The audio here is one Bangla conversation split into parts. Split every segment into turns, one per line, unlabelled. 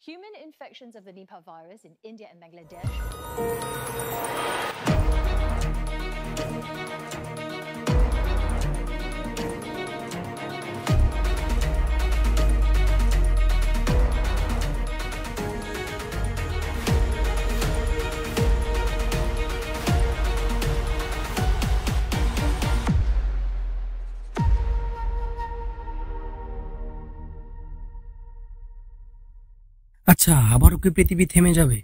Human infections of the Nipah virus in India and Bangladesh.
আচ্ছা, আবারও কি পৃথিবী থেমে যাবে?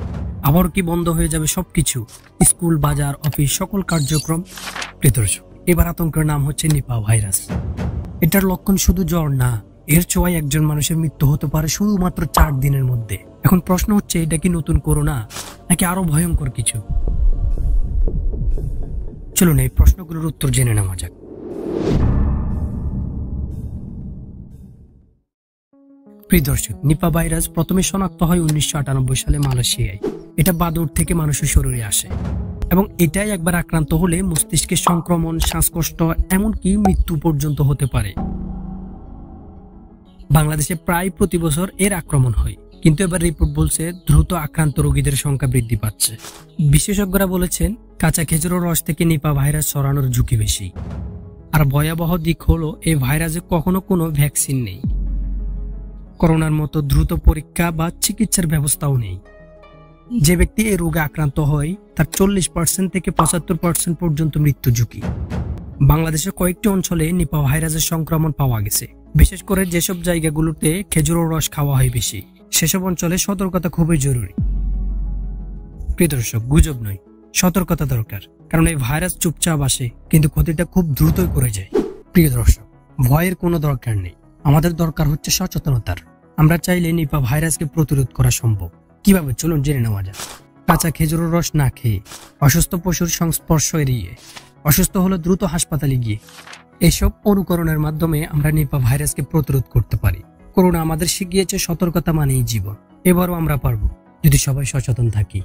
আবারও কি বন্ধ হয়ে যাবে সবকিছু? স্কুল, বাজার, অফিস, সকল কার্যক্রম? প্রিয় দর্শক, এবার আতঙ্কের নাম হচ্ছে নিপা ভাইরাস। এটার লক্ষণ শুধু জ্বর না, এর ছোঁয়ায় একজন মানুষের মৃত্যু হতে পারে শুধুমাত্র 4 দিনের মধ্যে। এখন প্রশ্ন হচ্ছে, এটা কি নতুন করোনা নাকি আরো ভয়ঙ্কর কিছু? চলুন এই প্রশ্নগুলোর উত্তর জেনে নেওয়া যাক। প্রিয় দর্শক, নিপা ভাইরাস প্রথমে শনাক্ত হয় 1998 সালে মালয়েশিয়ায়। এটা বাদুড় থেকে মানুষের শরীরে আসে এবং এটাই একবার আক্রান্ত হলে মস্তিষ্কের সংক্রমণ, শ্বাসকষ্ট, এমনকি মৃত্যু পর্যন্ত হতে পারে। বাংলাদেশে প্রায় প্রতি বছর এর আক্রমণ হয়, কিন্তু এবার রিপোর্ট বলছে দ্রুত আক্রান্ত রোগীদের সংখ্যা বৃদ্ধি পাচ্ছে। বিশেষজ্ঞরা বলেছেন, কাঁচা খেজুরের রস থেকে নিপা ভাইরাস ছড়ানোর ঝুঁকি বেশি। আর ভয়াবহ দিক হলো, এই ভাইরাসে কখনো কোনো ভ্যাকসিন নেই। করোনার মতো দ্রুত পরীক্ষা বা চিকিৎসার ব্যবস্থাও নেই। যে ব্যক্তি এই রোগে আক্রান্ত হয় তার 40% থেকে 75% পর্যন্ত মৃত্যু ঝুঁকি। বাংলাদেশের কয়েকটি অঞ্চলে নিপা ভাইরাসের সংক্রমণ পাওয়া গেছে, বিশেষ করে যেসব জায়গাগুলোতে খেজুরের রস খাওয়া হয় বেশি, সেসব অঞ্চলে সতর্কতা খুবই জরুরি। প্রিয় দর্শক, গুজব নয়, সতর্কতা দরকার, কারণ এই ভাইরাস চুপচাপ আসে কিন্তু ক্ষতিটা খুব দ্রুতই করে যায়। প্রিয় দর্শক, ভয়ের কোনো দরকার নেই, আমাদের দরকার হচ্ছে সচেতনতার। আমরা চাইলে নিপা ভাইরাসকে প্রতিরোধ করা সম্ভব। কিভাবে, চলুন জেনে নেওয়া যাক। কাঁচা খেজুরের রস না খেয়ে, অসুস্থ পশুর সংস্পর্শ এড়িয়ে, অসুস্থ হলে দ্রুত হাসপাতালে গিয়ে, এসব অনুকরণের মাধ্যমে আমরা নিপা ভাইরাসকে প্রতিরোধ করতে পারি। করোনা আমাদের শিখিয়েছে সতর্কতা মানেই জীবন। এবারও আমরা পারবো, যদি সবাই সচেতন থাকি।